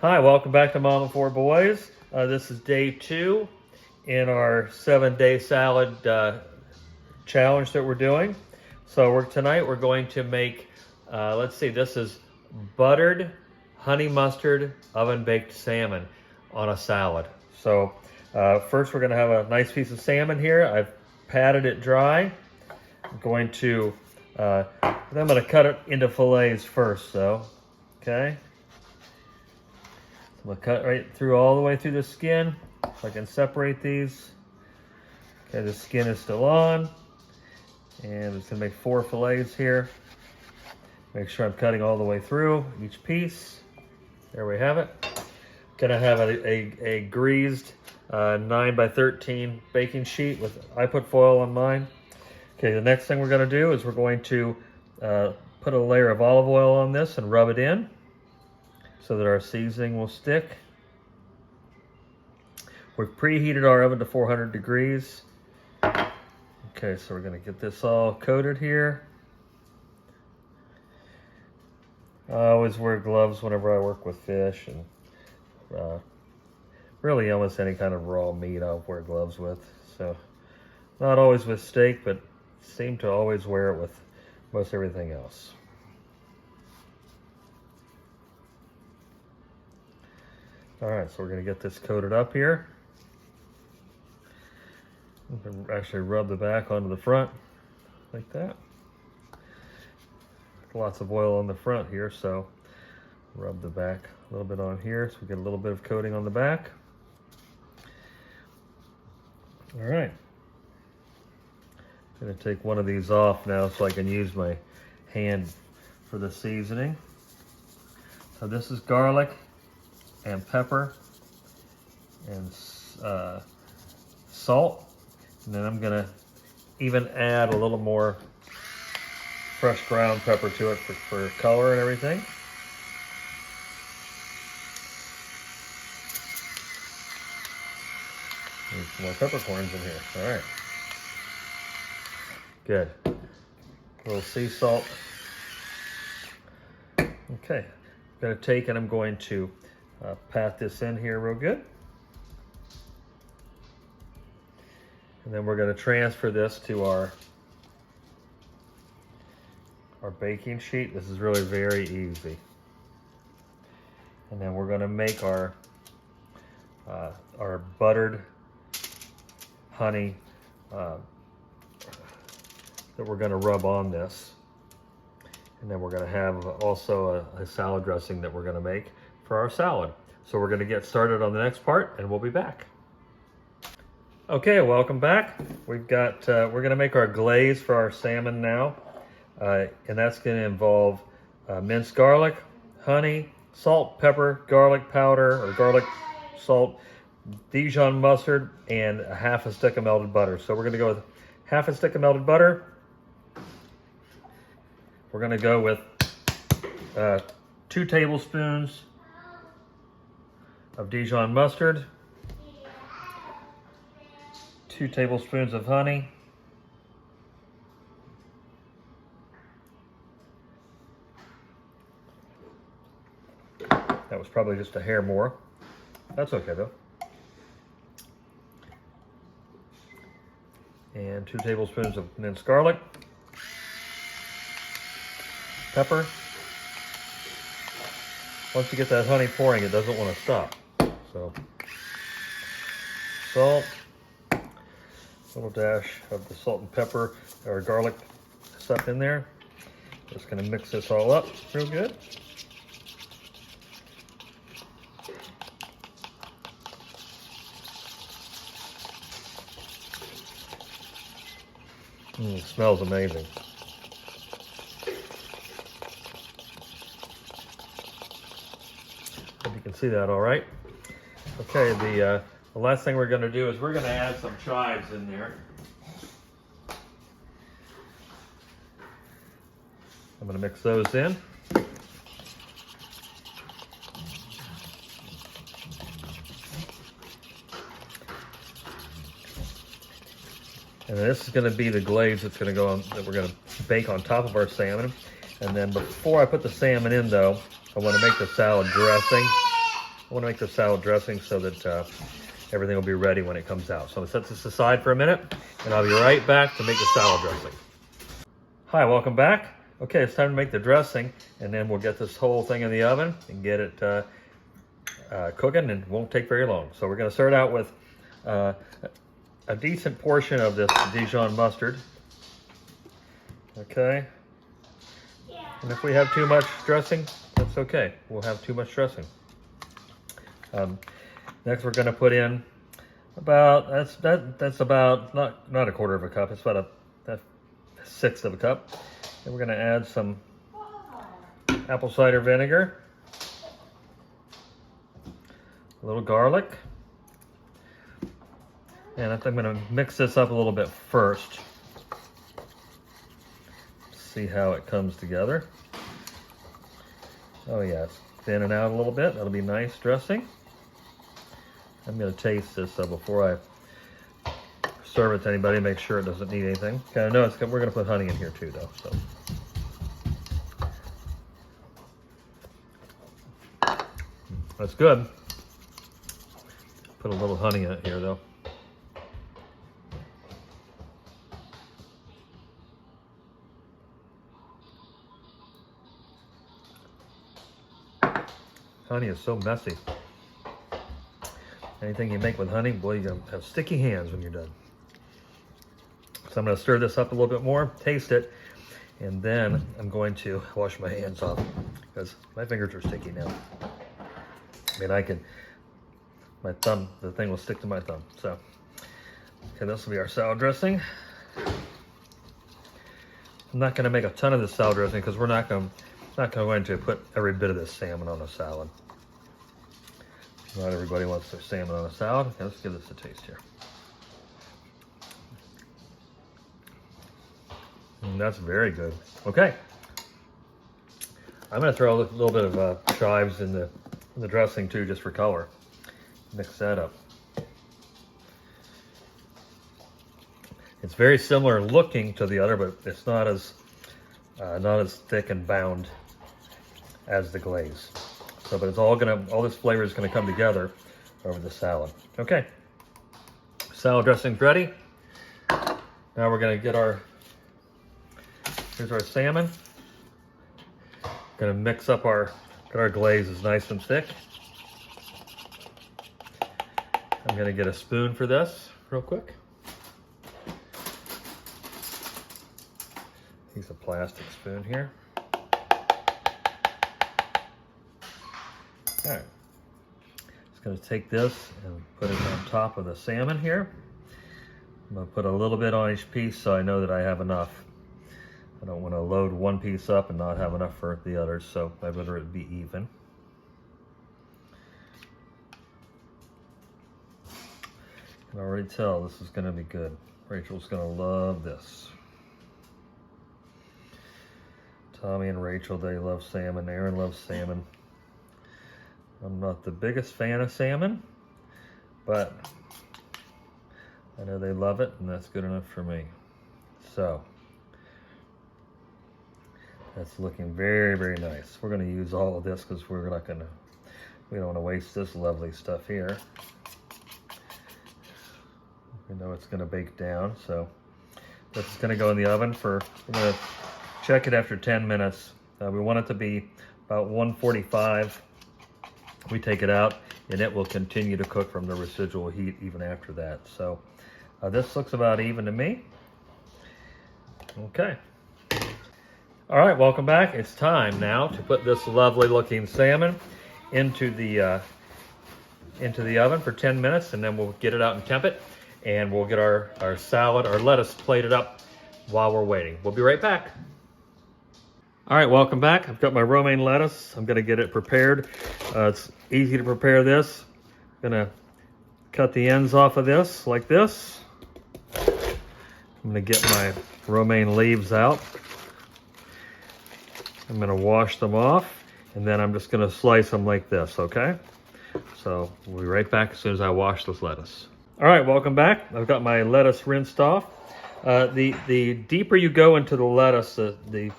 Hi, welcome back to Mom and Four Boys. This is day 2 in our 7-day salad challenge that we're doing. So tonight we're going to make, let's see, this is buttered honey mustard oven baked salmon on a salad. So first we're going to have a nice piece of salmon here. I've patted it dry. I'm going to cut it into fillets first though, okay? I'm gonna cut right through all the way through the skin so I can separate these. Okay, the skin is still on. And I'm just gonna make 4 fillets here. Make sure I'm cutting all the way through each piece. There we have it. Gonna have a greased 9x13 baking sheet I put foil on mine. Okay, the next thing we're gonna do is we're going to put a layer of olive oil on this and rub it in, so that our seasoning will stick. We've preheated our oven to 400 degrees. Okay, so we're gonna get this all coated here. I always wear gloves whenever I work with fish, and really almost any kind of raw meat I'll wear gloves with. So, not always with steak, but seem to always wear it with most everything else. All right, so we're gonna get this coated up here. We can actually rub the back onto the front like that. Lots of oil on the front here, so rub the back a little bit on here so we get a little bit of coating on the back. All right. I'm gonna take one of these off now so I can use my hand for the seasoning. So this is garlic and pepper and salt, and then I'm gonna even add a little more fresh ground pepper to it for color and everything. Need some more peppercorns in here. All right, good. A little sea salt. Okay, I'm gonna take and I'm going to pat this in here real good. And then we're going to transfer this to our baking sheet. This is really very easy. And then we're going to make our buttered honey that we're going to rub on this. And then we're going to have also a salad dressing that we're going to make for our salad. So we're going to get started on the next part, and we'll be back. Okay, welcome back. We're going to make our glaze for our salmon now, and that's going to involve minced garlic, honey, salt, pepper, garlic powder or garlic salt, Dijon mustard, and a half a stick of melted butter. So we're going to go with half a stick of melted butter. We're going to go with 2 tablespoons of Dijon mustard, 2 tablespoons of honey, that was probably just a hair more. That's okay though. And 2 tablespoons of minced garlic, pepper. Once you get that honey pouring, it doesn't want to stop. So, salt, a little dash of the salt and pepper or garlic stuff in there. Just gonna mix this all up real good. It smells amazing. Hope you can see that all right. Okay, the last thing we're going to do is we're going to add some chives in there. I'm going to mix those in. And this is going to be the glaze that's going to go on, that we're going to bake on top of our salmon. And then before I put the salmon in though, I want to make the salad dressing. I want to make the salad dressing so that everything will be ready when it comes out. So I'm gonna set this aside for a minute and I'll be right back to make the salad dressing. Hi, welcome back. Okay, it's time to make the dressing and then we'll get this whole thing in the oven and get it cooking, and it won't take very long. So we're gonna start out with a decent portion of this Dijon mustard. Okay. And if we have too much dressing, that's okay. We'll have too much dressing. Next, we're going to put in about that's about not a quarter of a cup. It's about a sixth of a cup. And we're going to add some apple cider vinegar, a little garlic, and I think I'm going to mix this up a little bit first. See how it comes together. Oh yeah, it's thinning out a little bit. That'll be nice dressing. I'm going to taste this before I serve it to anybody, make sure it doesn't need anything. Okay, I know we're going to put honey in here too, though. So that's good. Put a little honey in it here, though. Honey is so messy. Anything you make with honey, boy, you're gonna have sticky hands when you're done. So I'm gonna stir this up a little bit more, taste it, and then I'm going to wash my hands off because my fingers are sticky now. I mean, my thumb, the thing will stick to my thumb. So, okay, this will be our salad dressing. I'm not gonna make a ton of this salad dressing because we're not going to put every bit of this salmon on a salad. Not everybody wants their salmon on a salad. Okay, let's give this a taste here. That's very good. Okay. I'm going to throw a little bit of chives in the dressing too, just for color. Mix that up. It's very similar looking to the other, but it's not as thick and bound as the glaze. So, but it's all this flavor is gonna come together over the salad. Okay, salad dressing's ready. Now we're gonna get here's our salmon. Gonna mix up get our glaze is nice and thick. I'm gonna get a spoon for this real quick. Use a plastic spoon here. All right, just going to take this and put it on top of the salmon here. I'm going to put a little bit on each piece so I know that I have enough. I don't want to load one piece up and not have enough for the others, so I'd rather it be even. I can already tell this is going to be good. Rachel's going to love this. Tommy and Rachel, they love salmon. Aaron loves salmon. I'm not the biggest fan of salmon, but I know they love it, and that's good enough for me. So, that's looking very, very nice. We're going to use all of this because we don't want to waste this lovely stuff here. We know it's going to bake down, so this is going to go in the oven we're going to check it after 10 minutes. We want it to be about 145. We take it out and it will continue to cook from the residual heat even after that. So this looks about even to me. Okay. All right, welcome back. It's time now to put this lovely looking salmon into the oven for 10 minutes, and then we'll get it out and temp it, and we'll get our lettuce plated up while we're waiting. We'll be right back. All right, welcome back. I've got my romaine lettuce. I'm gonna get it prepared. It's easy to prepare this. I'm gonna cut the ends off of this like this. I'm gonna get my romaine leaves out. I'm gonna wash them off, and then I'm just gonna slice them like this, okay? So we'll be right back as soon as I wash this lettuce. All right, welcome back. I've got my lettuce rinsed off. The deeper you go into the lettuce, the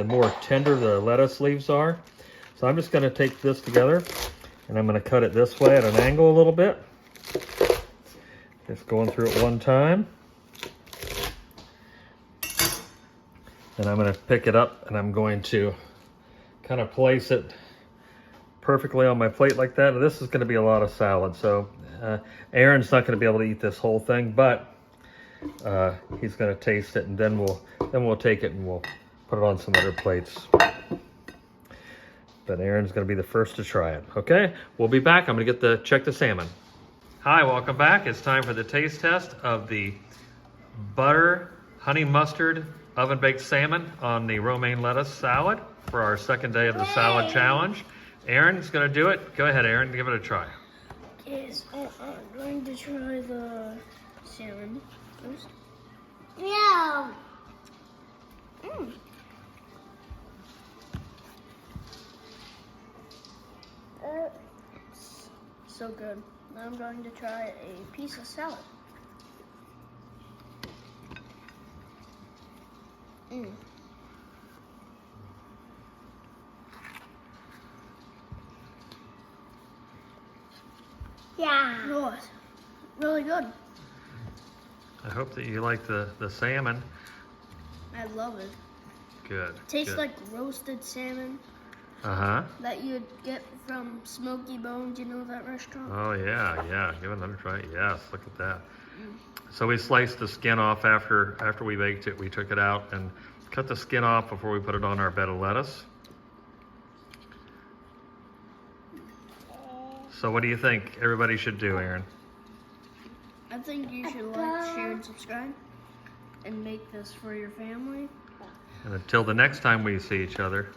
more tender the lettuce leaves are. So I'm just gonna take this together And I'm going to cut it this way at an angle a little bit. Just going through it one time. And I'm going to pick it up and I'm going to kind of place it perfectly on my plate like that. And this is going to be a lot of salad, so Aaron's not going to be able to eat this whole thing, but he's going to taste it, and then we'll take it and we'll put it on some other plates. But Aaron's going to be the first to try it. Okay, we'll be back. I'm going to check the salmon. Hi, welcome back. It's time for the taste test of the butter honey mustard oven baked salmon on the romaine lettuce salad for our second day of the salad challenge. Aaron's going to do it. Go ahead, Aaron, give it a try. Yes, I'm going to try the salmon first. Yeah. So good. Now I'm going to try a piece of salad. Yeah. Oh, it's really good. I hope that you like the salmon. I love it. Good. Tastes good. like roasted salmon. That you'd get from Smoky Bones, you know that restaurant? Oh yeah. Give it another try. Yes, look at that. So we sliced the skin off after we baked it. We took it out and cut the skin off before we put it on our bed of lettuce. So what do you think everybody should do, Aaron? I think you should like, share, and subscribe, and make this for your family. And until the next time we see each other,